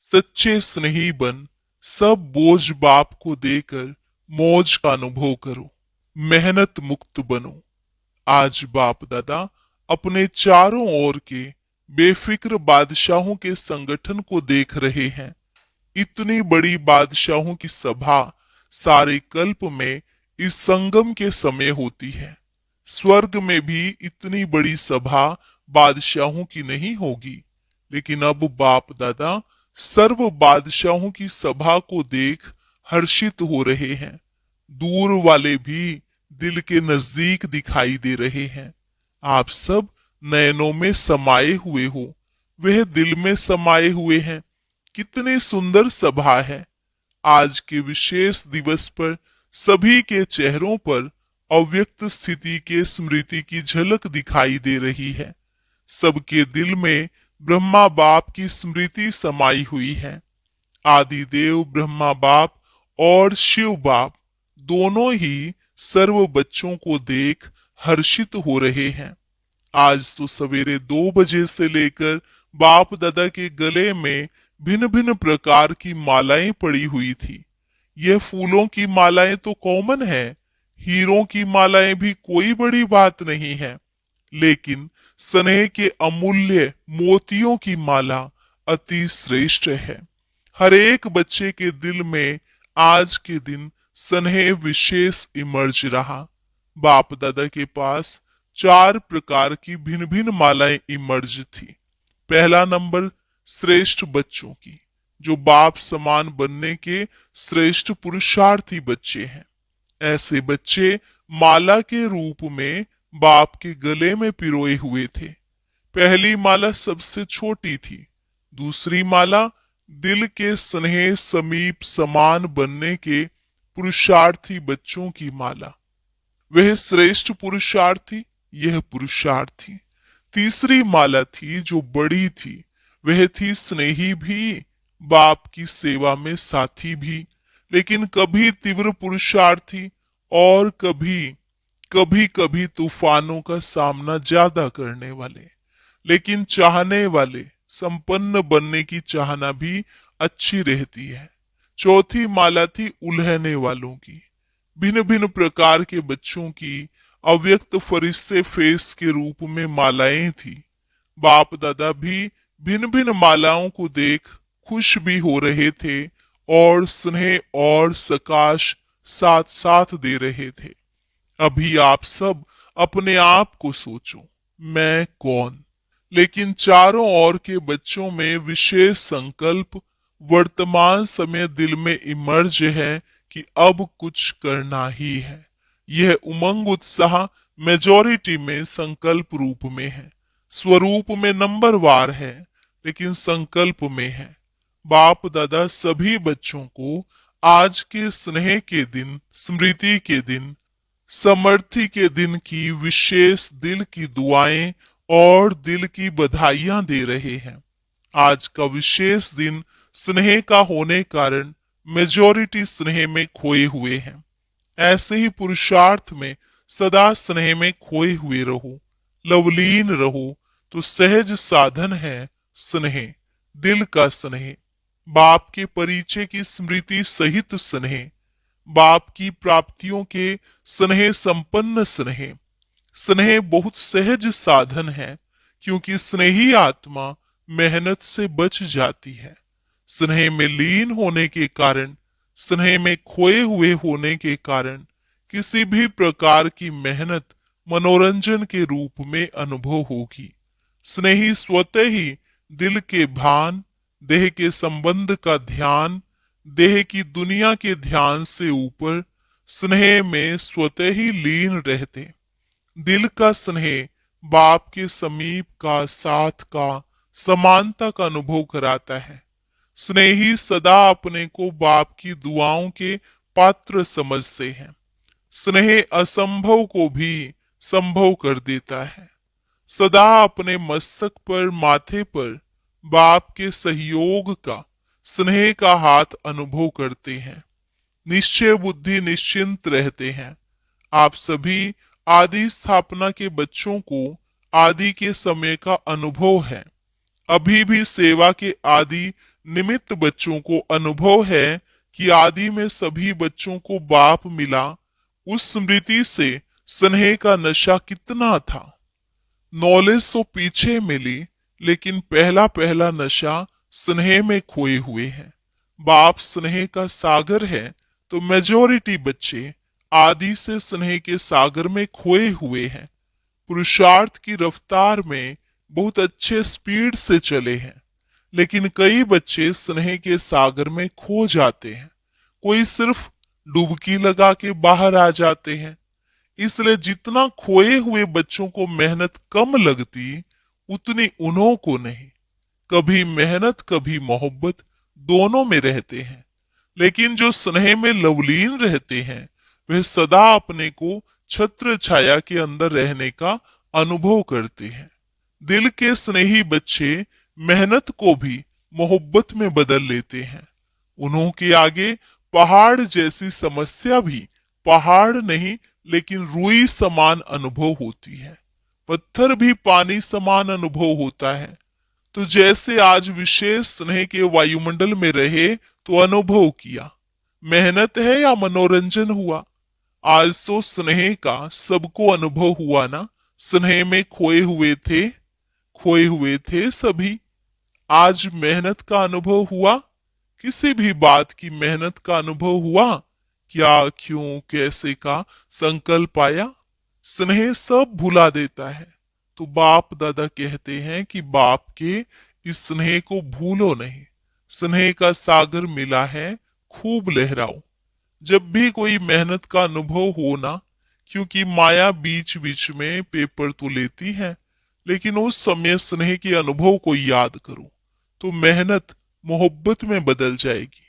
सच्चे स्नेही बन, सब बोझ बाप को देकर मौज का अनुभव करो, मेहनत मुक्त बनो। आज बाप दादा अपने चारों ओर के बेफिक्र बादशाहों के संगठन को देख रहे हैं। इतनी बड़ी बादशाहों की सभा सारे कल्प में इस संगम के समय होती है। स्वर्ग में भी इतनी बड़ी सभा बादशाहों की नहीं होगी, लेकिन अब बाप दादा सर्व बादशाहों की सभा को देख हर्षित हो रहे हैं। दूर वाले भी दिल के नजदीक दिखाई दे रहे हैं। आप सब नयनों में समाये हुए हो, वह दिल में समाये हुए हैं। कितनी सुंदर सभा है। आज के विशेष दिवस पर सभी के चेहरों पर अव्यक्त स्थिति के स्मृति की झलक दिखाई दे रही है। सबके दिल में ब्रह्मा बाप की स्मृति समाई हुई है। आदिदेव ब्रह्मा बाप और शिव बाप दोनों ही सर्व बच्चों को देख हर्षित हो रहे हैं। आज तो सवेरे 2 बजे से लेकर बाप दादा के गले में भिन्न भिन्न प्रकार की मालाएं पड़ी हुई थी। यह फूलों की मालाएं तो कॉमन है, हीरों की मालाएं भी कोई बड़ी बात नहीं है, लेकिन स्नेह के अमूल्य मोतियों की माला अति श्रेष्ठ है। हर एक बच्चे के दिल में आज के दिन स्नेह विशेष इमर्ज रहा। बाप दादा के पास 4 प्रकार की भिन्न भिन्न मालाएं इमर्ज थी। पहला नंबर श्रेष्ठ बच्चों की, जो बाप समान बनने के श्रेष्ठ पुरुषार्थी बच्चे हैं। ऐसे बच्चे माला के रूप में बाप के गले में पिरोए हुए थे। पहली माला सबसे छोटी थी, दूसरी माला दिल के स्नेह समीप समान बनने के पुरुषार्थी बच्चों की माला। वह श्रेष्ठ पुरुषार्थी, यह पुरुषार्थी। तीसरी माला थी जो बड़ी थी, वह थी स्नेही भी, बाप की सेवा में साथी भी, लेकिन कभी तीव्र पुरुषार्थी और कभी कभी कभी तूफानों का सामना ज्यादा करने वाले, लेकिन चाहने वाले। संपन्न बनने की चाहना भी अच्छी रहती है। चौथी माला थी उल्हने वालों की। भिन्न भिन्न प्रकार के बच्चों की अव्यक्त फरिश्ते फेस के रूप में मालाएं थी। बाप दादा भी भिन्न भिन्न मालाओं को देख खुश भी हो रहे थे और स्नेह और सकाश साथ साथ दे रहे थे। अभी आप सब अपने आप को सोचो, मैं कौन? लेकिन चारों ओर के बच्चों में विशेष संकल्प वर्तमान समय दिल में इमर्ज है कि अब कुछ करना ही है। यह उमंग उत्साह मेजॉरिटी में संकल्प रूप में है, स्वरूप में नंबरवार है, लेकिन संकल्प में है। बाप दादा सभी बच्चों को आज के स्नेह के दिन, स्मृति के दिन, समर्थी के दिन की विशेष दिल की दुआएं और दिल की बधाइयां दे रहे हैं। आज का विशेष दिन स्नेह का होने कारण मेजॉरिटी स्नेह में खोए हुए हैं। ऐसे ही पुरुषार्थ में सदा स्नेह में खोए हुए रहो, लवलीन रहो, तो सहज साधन है स्नेह, दिल का स्नेह, बाप के परिचय की स्मृति सहित स्नेह, बाप की प्राप्तियों के स्नेह संपन्न स्नेह। स्नेह बहुत सहज साधन है, क्योंकि स्नेही आत्मा मेहनत से बच जाती है। स्नेह में लीन होने के कारण, स्नेह में खोए हुए होने के कारण किसी भी प्रकार की मेहनत मनोरंजन के रूप में अनुभव होगी। स्नेही स्वतः ही दिल के भान, देह के संबंध का ध्यान, देह की दुनिया के ध्यान से ऊपर स्नेह में स्वतः ही लीन रहते। दिल का स्नेह बाप के समीप का, साथ का, समानता का अनुभव कराता है। स्नेही सदा अपने को बाप की दुआओं के पात्र समझते हैं। स्नेह असंभव को भी संभव कर देता है। सदा अपने मस्तक पर, माथे पर बाप के सहयोग का, स्नेह का हाथ अनुभव करते हैं। निश्चय बुद्धि निश्चिंत रहते हैं। आप सभी आदि स्थापना के बच्चों को आदि के समय का अनुभव है। अभी भी सेवा के आदि निमित्त बच्चों को अनुभव है कि आदि में सभी बच्चों को बाप मिला, उस स्मृति से स्नेह का नशा कितना था। नॉलेज तो पीछे मिली, लेकिन पहला पहला नशा स्नेह में खोए हुए है। बाप स्नेह का सागर है, तो मेजॉरिटी बच्चे आदि से स्नेह के सागर में खोए हुए हैं। पुरुषार्थ की रफ्तार में बहुत अच्छे स्पीड से चले हैं, लेकिन कई बच्चे स्नेह के सागर में खो जाते हैं। कोई सिर्फ डुबकी लगा के बाहर आ जाते हैं। इसलिए जितना खोए हुए बच्चों को मेहनत कम लगती, उतनी उन्हों को नहीं। कभी मेहनत कभी मोहब्बत दोनों में रहते हैं, लेकिन जो स्नेह में लवलीन रहते हैं वे सदा अपने को छत्र छाया के अंदर रहने का अनुभव करते हैं। दिल के स्नेही बच्चे मेहनत को भी मोहब्बत में बदल लेते हैं। उन्हों के आगे पहाड़ जैसी समस्या भी पहाड़ नहीं, लेकिन रुई समान अनुभव होती है। पत्थर भी पानी समान अनुभव होता है। तो जैसे आज विशेष स्नेह के वायुमंडल में रहे तो अनुभव किया, मेहनत है या मनोरंजन हुआ। आज तो स्नेह का सबको अनुभव हुआ ना। स्नेह में खोए हुए थे सभी। आज मेहनत का अनुभव हुआ, किसी भी बात की मेहनत का अनुभव हुआ, क्या क्यों कैसे का संकल्प आया। स्नेह सब भुला देता है। तो बाप दादा कहते हैं कि बाप के इस स्नेह को भूलो नहीं। स्नेह का सागर मिला है, खूब लहराओ। जब भी कोई मेहनत का अनुभव हो ना, क्योंकि माया बीच बीच में पेपर तो लेती है, लेकिन उस समय स्नेह के अनुभव को याद करो तो मेहनत मोहब्बत में बदल जाएगी।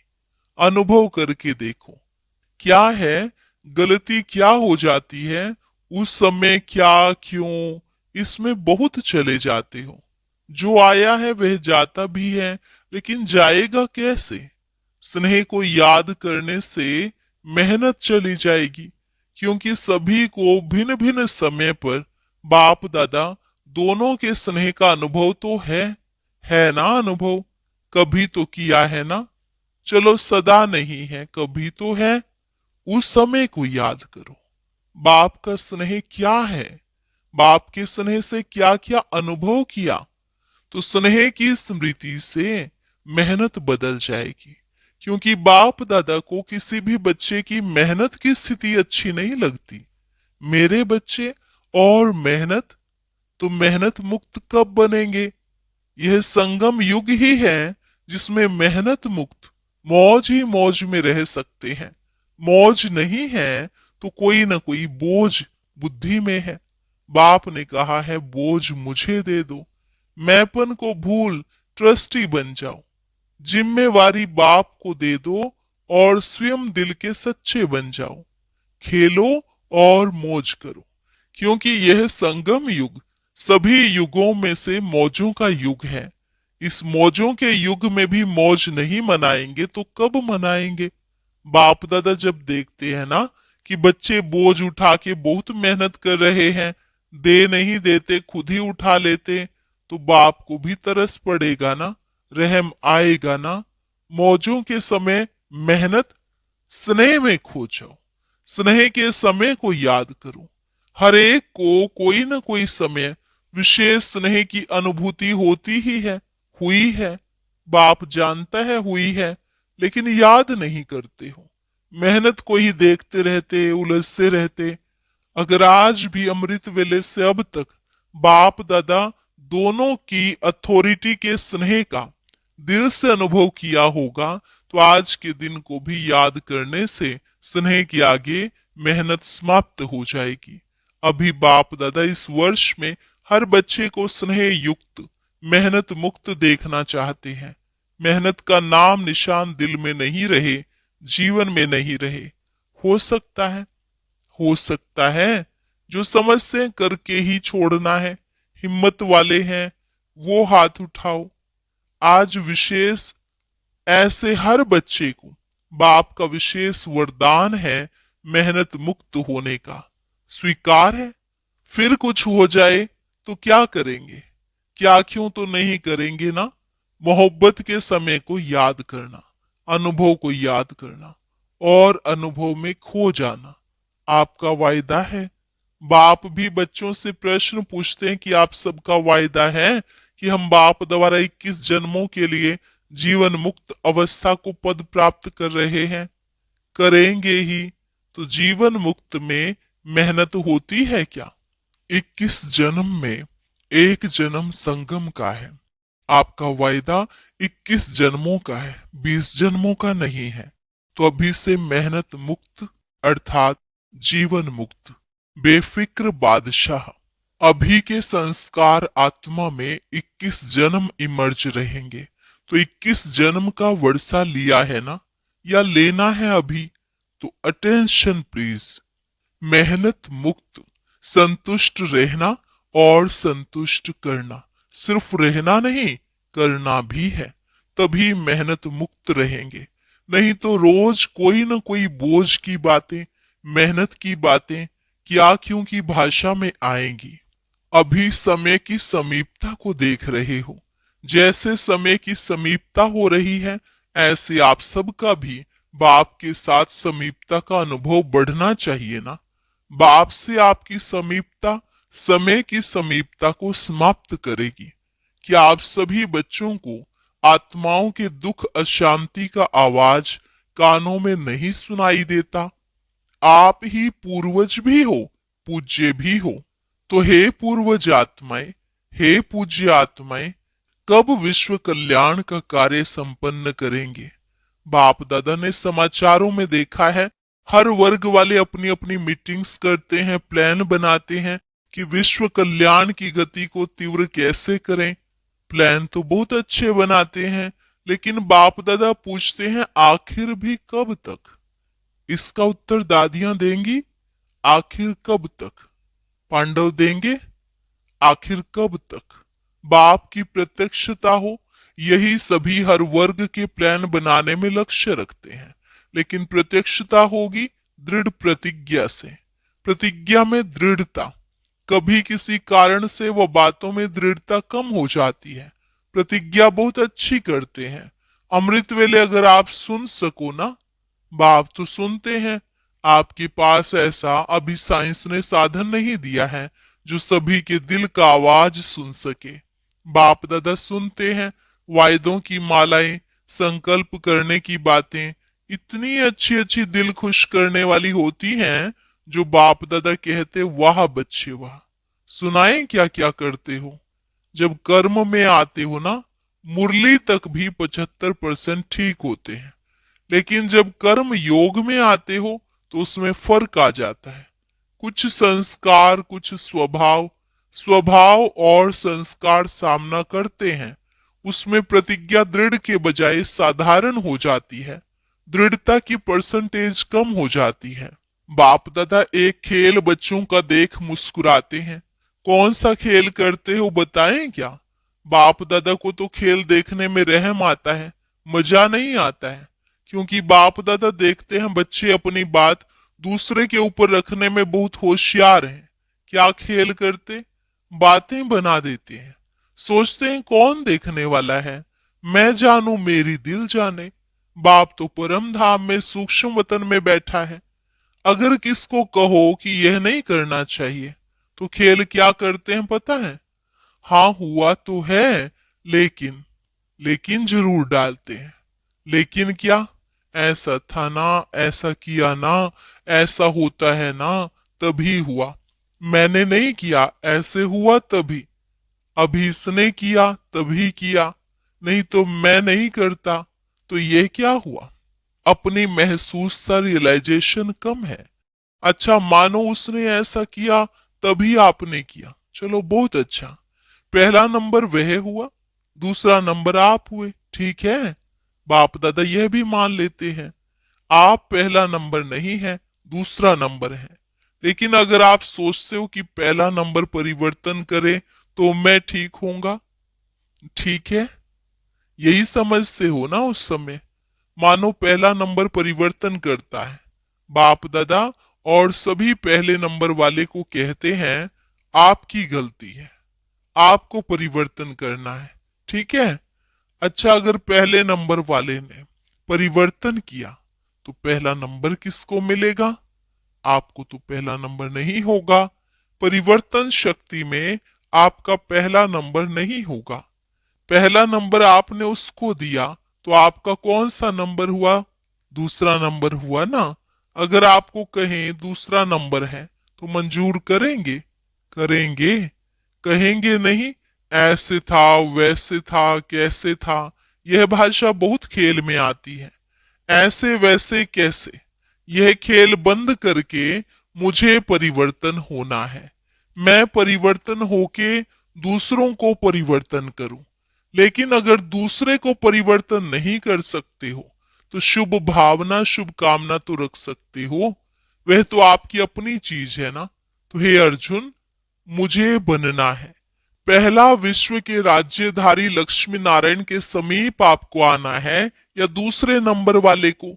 अनुभव करके देखो क्या है, गलती क्या हो जाती है, उस समय क्या क्यों, इसमें बहुत चले जाते हो। जो आया है वह जाता भी है, लेकिन जाएगा कैसे। स्नेह को याद करने से मेहनत चली जाएगी, क्योंकि सभी को भिन्न भिन्न समय पर बाप दादा दोनों के स्नेह का अनुभव तो है ना अनुभव। कभी तो किया है ना। चलो सदा नहीं है, कभी तो है। उस समय को याद करो। बाप का स्नेह क्या है, बाप के स्नेह से क्या क्या अनुभव किया। तो स्नेह की स्मृति से मेहनत बदल जाएगी, क्योंकि बाप दादा को किसी भी बच्चे की मेहनत की स्थिति अच्छी नहीं लगती। मेरे बच्चे और मेहनत, तो मेहनत मुक्त कब बनेंगे। यह संगम युग ही है जिसमें मेहनत मुक्त मौज ही मौज में रह सकते हैं। मौज नहीं है तो कोई न कोई बोझ बुद्धि में है। बाप ने कहा है बोझ मुझे दे दो, मैंपन को भूल ट्रस्टी बन जाओ। जिम्मेवारी बाप को दे दो और स्वयं दिल के सच्चे बन जाओ। खेलो और मौज करो, क्योंकि यह संगम युग सभी युगों में से मौजों का युग है। इस मौजों के युग में भी मौज नहीं मनाएंगे तो कब मनाएंगे। बाप दादा जब देखते हैं ना कि बच्चे बोझ उठा के बहुत मेहनत कर रहे हैं, दे नहीं देते खुद ही उठा लेते, तो बाप को भी तरस पड़ेगा ना, रहम आएगा ना। मौजों के समय मेहनत, स्नेह में खो जाओ। स्नेह के समय को याद करो। हर एक को कोई न कोई समय विशेष स्नेह की अनुभूति होती ही है, हुई है। बाप जानता है हुई है, लेकिन याद नहीं करते हो। मेहनत को ही देखते रहते, उलझते रहते। अगर आज भी अमृत वेले से अब तक बाप दादा दोनों की अथॉरिटी के स्नेह का दिल से अनुभव किया होगा, तो आज के दिन को भी याद करने से स्नेह के आगे मेहनत समाप्त हो जाएगी। अभी बाप दादा इस वर्ष में हर बच्चे को स्नेह युक्त मेहनत मुक्त देखना चाहते हैं। मेहनत का नाम निशान दिल में नहीं रहे, जीवन में नहीं रहे। हो सकता है, हो सकता है जो समझते करके ही छोड़ना है, हिम्मत वाले हैं वो हाथ उठाओ। आज विशेष ऐसे हर बच्चे को बाप का विशेष वरदान है मेहनत मुक्त होने का। स्वीकार है। फिर कुछ हो जाए तो क्या करेंगे, क्या क्यों तो नहीं करेंगे ना। मोहब्बत के समय को याद करना, अनुभव को याद करना और अनुभव में खो जाना आपका वायदा है। बाप भी बच्चों से प्रश्न पूछते हैं कि आप सबका वायदा है कि हम बाप द्वारा 21 जन्मों के लिए जीवन मुक्त अवस्था को पद प्राप्त कर रहे हैं। करेंगे ही तो जीवन मुक्त में मेहनत होती है क्या? 21 जन्म में एक जन्म संगम का है। आपका वायदा 21 जन्मों का है, 20 जन्मों का नहीं है। तो अभी से मेहनत मुक्त अर्थात जीवन मुक्त, बेफिक्र बादशाह। अभी के संस्कार आत्मा में 21 जन्म इमर्ज रहेंगे। तो 21 जन्म का वर्षा लिया है ना, या लेना है अभी? तो अटेंशन प्लीज। मेहनत मुक्त, संतुष्ट रहना और संतुष्ट करना, सिर्फ रहना नहीं करना भी है, तभी मेहनत मुक्त रहेंगे। नहीं तो रोज कोई न कोई बोझ की बातें, मेहनत की बातें क्या क्यों की भाषा में आएंगी। अभी समय की समीपता को देख रहे हो। जैसे समय की समीपता हो रही है, ऐसे आप सबका भी बाप के साथ समीपता का अनुभव बढ़ना चाहिए ना। बाप से आपकी समीपता समय की समीपता को समाप्त करेगी। क्या आप सभी बच्चों को आत्माओं के दुख अशांति का आवाज कानों में नहीं सुनाई देता? आप ही पूर्वज भी हो, पूज्य भी हो। तो हे पूर्वज आत्माएं, हे पूज्य आत्माएं, कब विश्व कल्याण का कार्य संपन्न करेंगे? बाप दादा ने समाचारों में देखा है, हर वर्ग वाले अपनी अपनी मीटिंग्स करते हैं, प्लान बनाते हैं कि विश्व कल्याण की गति को तीव्र कैसे करें। प्लान तो बहुत अच्छे बनाते हैं, लेकिन बाप दादा पूछते हैं आखिर भी कब तक? इसका उत्तर दादियां देंगी, आखिर कब तक? पांडव देंगे, आखिर कब तक? बाप की प्रत्यक्षता हो, यही सभी हर वर्ग के प्लान बनाने में लक्ष्य रखते हैं। लेकिन प्रत्यक्षता होगी दृढ़ प्रतिज्ञा से। प्रतिज्ञा में दृढ़ता। कभी किसी कारण से वो बातों में दृढ़ता कम हो जाती है। प्रतिज्ञा बहुत अच्छी करते हैं। अमृत वेले अगर आप सुन सको ना, बाप तो सुनते हैं। आपके पास ऐसा अभी साइंस ने साधन नहीं दिया है जो सभी के दिल का आवाज सुन सके। बाप दादा सुनते हैं। वायदों की मालाएं, संकल्प करने की बातें इतनी अच्छी अच्छी दिल खुश करने वाली होती हैं, जो बाप दादा कहते वाह बच्चे वाह। सुनाएं क्या क्या करते हो। जब कर्म में आते हो ना, मुरली तक भी 75% ठीक होते हैं। लेकिन जब कर्म योग में आते हो तो उसमें फर्क आ जाता है। कुछ संस्कार, कुछ स्वभाव, स्वभाव और संस्कार सामना करते हैं। उसमें प्रतिज्ञा दृढ़ के बजाय साधारण हो जाती है। दृढ़ता की परसेंटेज कम हो जाती है। बाप दादा एक खेल बच्चों का देख मुस्कुराते हैं। कौन सा खेल करते हो बताएं क्या? बाप दादा को तो खेल देखने में रहम आता है, मजा नहीं आता है। क्योंकि बाप दादा देखते हैं बच्चे अपनी बात दूसरे के ऊपर रखने में बहुत होशियार हैं। क्या खेल करते? बातें बना देते हैं। सोचते हैं कौन देखने वाला है, मैं जानू मेरी दिल जाने। बाप तो परम धाम में सूक्ष्म वतन में बैठा है। अगर किसको कहो कि यह नहीं करना चाहिए, तो खेल क्या करते हैं पता है? हाँ हुआ तो है, लेकिन लेकिन जरूर डालते हैं। लेकिन क्या? ऐसा था ना, ऐसा किया ना, ऐसा होता है ना, तभी हुआ। मैंने नहीं किया, ऐसे हुआ तभी। अभी इसने किया तभी किया, नहीं तो मैं नहीं करता। तो ये क्या हुआ? अपनी महसूस सा रियलाइजेशन कम है। अच्छा मानो उसने ऐसा किया तभी आपने किया, चलो बहुत अच्छा। पहला नंबर वह हुआ, दूसरा नंबर आप हुए, ठीक है। बाप दादा यह भी मान लेते हैं आप पहला नंबर नहीं है, दूसरा नंबर है। लेकिन अगर आप सोचते हो कि पहला नंबर परिवर्तन करे तो मैं ठीक होऊंगा, ठीक है, यही समझते हो ना उस समय। मानो पहला नंबर परिवर्तन करता है। बाप दादा और सभी पहले नंबर वाले को कहते हैं आपकी गलती है, आपको परिवर्तन करना है, ठीक है। अच्छा, अगर पहले नंबर वाले ने परिवर्तन किया तो पहला नंबर किसको मिलेगा? आपको तो पहला नंबर नहीं होगा। परिवर्तन शक्ति में आपका पहला नंबर नहीं होगा। पहला नंबर आपने उसको दिया तो आपका कौन सा नंबर हुआ? दूसरा नंबर हुआ ना। अगर आपको कहें दूसरा नंबर है तो मंजूर करेंगे? करेंगे? कहेंगे नहीं। ऐसे था, वैसे था, कैसे था, यह भाषा बहुत खेल में आती है। ऐसे वैसे कैसे, यह खेल बंद करके मुझे परिवर्तन होना है। मैं परिवर्तन होके दूसरों को परिवर्तन करूं। लेकिन अगर दूसरे को परिवर्तन नहीं कर सकते हो तो शुभ भावना, शुभ कामना तो रख सकते हो। वह तो आपकी अपनी चीज है ना। तो हे अर्जुन, मुझे बनना है। पहला विश्व के राज्यधारी लक्ष्मी नारायण के समीप आपको आना है या दूसरे नंबर वाले को?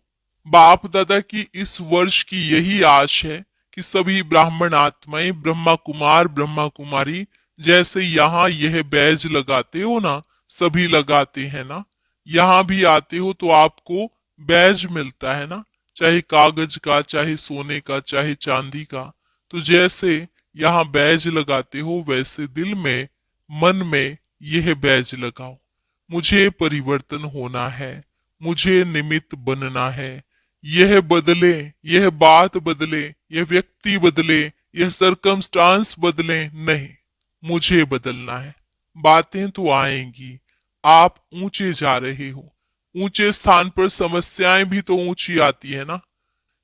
बाप दादा की इस वर्ष की यही आश है कि सभी ब्राह्मण आत्माएं, ब्रह्मा कुमार, ब्रह्मा कुमारी, जैसे यहाँ यह बैज लगाते हो ना, सभी लगाते हैं ना। यहाँ भी आते हो तो आपको बैज मिलता है ना, चाहे कागज का, चाहे सोने का, चाहे चांदी का। तो जैसे यहाँ बैज लगाते हो वैसे दिल में, मन में यह बैज लगाओ। मुझे परिवर्तन होना है, मुझे निमित्त बनना है। यह बदले, यह बात बदले, यह व्यक्ति बदले, यह सरकमस्टांस बदले नहीं, मुझे बदलना है। बातें तो आएंगी। आप ऊंचे जा रहे हो, ऊंचे स्थान पर समस्याएं भी तो ऊंची आती है ना।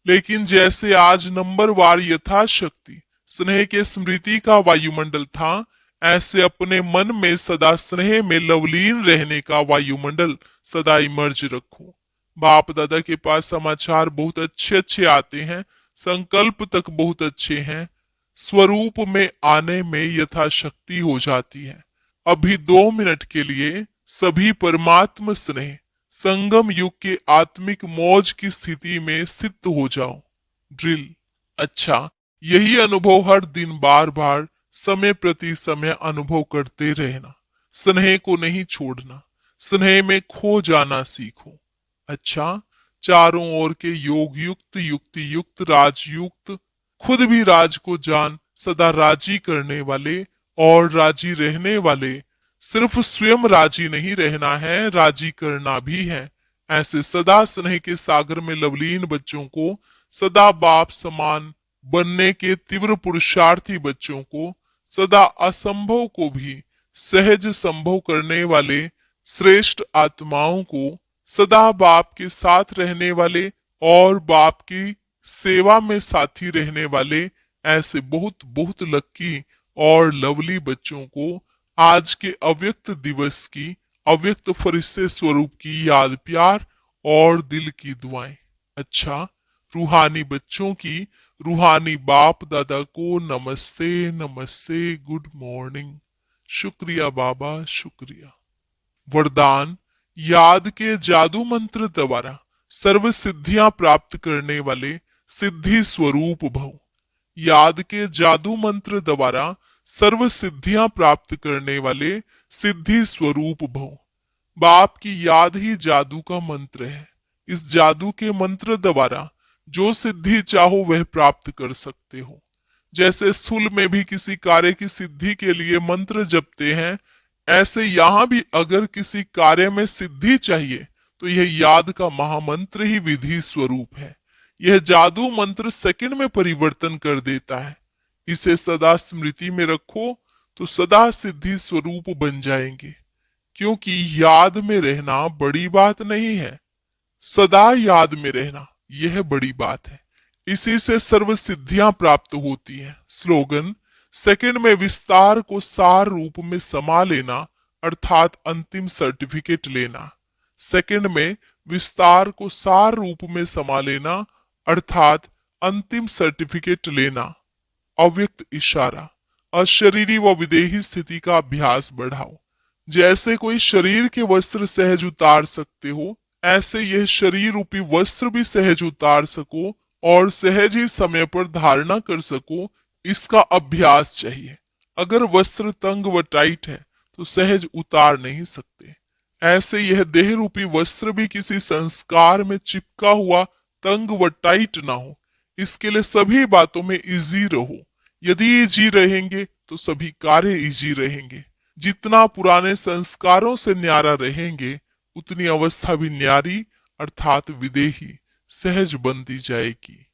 लेकिन जैसे आज नंबरवार यथाशक्ति स्नेह के स्मृति का वायुमंडल था, ऐसे अपने मन में सदा स्नेह में लवलीन रहने का वायुमंडल सदा इमर्ज रखो। बाप दादा के पास समाचार बहुत अच्छे अच्छे आते हैं, संकल्प तक बहुत अच्छे हैं, स्वरूप में आने में यथाशक्ति हो जाती है। अभी 2 मिनट के लिए सभी परमात्म स्नेह संगम युग के आत्मिक मौज की स्थिति में स्थित हो जाओ। ड्रिल। अच्छा, यही अनुभव हर दिन बार बार समय प्रति समय अनुभव करते रहना। स्नेह को नहीं छोड़ना, स्नेह में खो जाना सीखो। अच्छा, चारों ओर के योग युक्त, युक्ति युक्त, राजयुक्त, खुद भी राज को जान सदा राजी करने वाले और राजी रहने वाले। सिर्फ स्वयं राजी नहीं रहना है, राजी करना भी है। ऐसे सदा स्नेह के सागर में लवलीन बच्चों को, सदा बाप समान बनने के तीव्र पुरुषार्थी बच्चों को, सदा असंभव को भी सहज संभव करने वाले श्रेष्ठ आत्माओं को, सदा बाप के साथ रहने वाले और बाप की सेवा में साथी रहने वाले ऐसे बहुत बहुत लक्की और लवली बच्चों को आज के अव्यक्त दिवस की, अव्यक्त फरिश्ते स्वरूप की याद, प्यार और दिल की दुआएं। अच्छा, रूहानी बच्चों की रूहानी बाप दादा को नमस्ते, नमस्ते, गुड मॉर्निंग। शुक्रिया बाबा, शुक्रिया। वरदान। याद के जादू मंत्र द्वारा सर्व सिद्धियां प्राप्त करने वाले सिद्धि स्वरूप भव। याद के जादू मंत्र द्वारा सर्व सिद्धियां प्राप्त करने वाले सिद्धि स्वरूप भव। बाप की याद ही जादू का मंत्र है। इस जादू के मंत्र द्वारा जो सिद्धि चाहो वह प्राप्त कर सकते हो। जैसे स्थूल में भी किसी कार्य की सिद्धि के लिए मंत्र जपते हैं, ऐसे यहाँ भी अगर किसी कार्य में सिद्धि चाहिए तो यह याद का महामंत्र ही विधि स्वरूप है। यह जादू मंत्र सेकंड में परिवर्तन कर देता है। इसे सदा स्मृति में रखो तो सदा सिद्धि स्वरूप बन जाएंगे। क्योंकि याद में रहना बड़ी बात नहीं है, सदा याद में रहना यह बड़ी बात है। इसी से सर्व सिद्धियां प्राप्त होती हैं। स्लोगन। सेकंड में विस्तार को सार रूप में समा लेना अर्थात अंतिम सर्टिफिकेट लेना। सेकंड में विस्तार को सार रूप में समा लेना अर्थात अंतिम सर्टिफिकेट लेना। अव्यक्त इशारा। अशरीरी व विदेही स्थिति का अभ्यास बढ़ाओ। जैसे कोई शरीर के वस्त्र सहज उतार सकते हो, ऐसे यह शरीर रूपी वस्त्र भी सहज उतार सको और सहज ही समय पर धारणा कर सको, इसका अभ्यास चाहिए। अगर वस्त्र तंग व टाइट है तो सहज उतार नहीं सकते। ऐसे यह देह रूपी वस्त्र भी किसी संस्कार में चिपका हुआ तंग व टाइट ना हो। इसके लिए सभी बातों में इजी रहो। यदि इजी रहेंगे तो सभी कार्य इजी रहेंगे। जितना पुराने संस्कारों से न्यारा रहेंगे उतनी अवस्था भी न्यारी अर्थात विदेही सहज बनती जाएगी।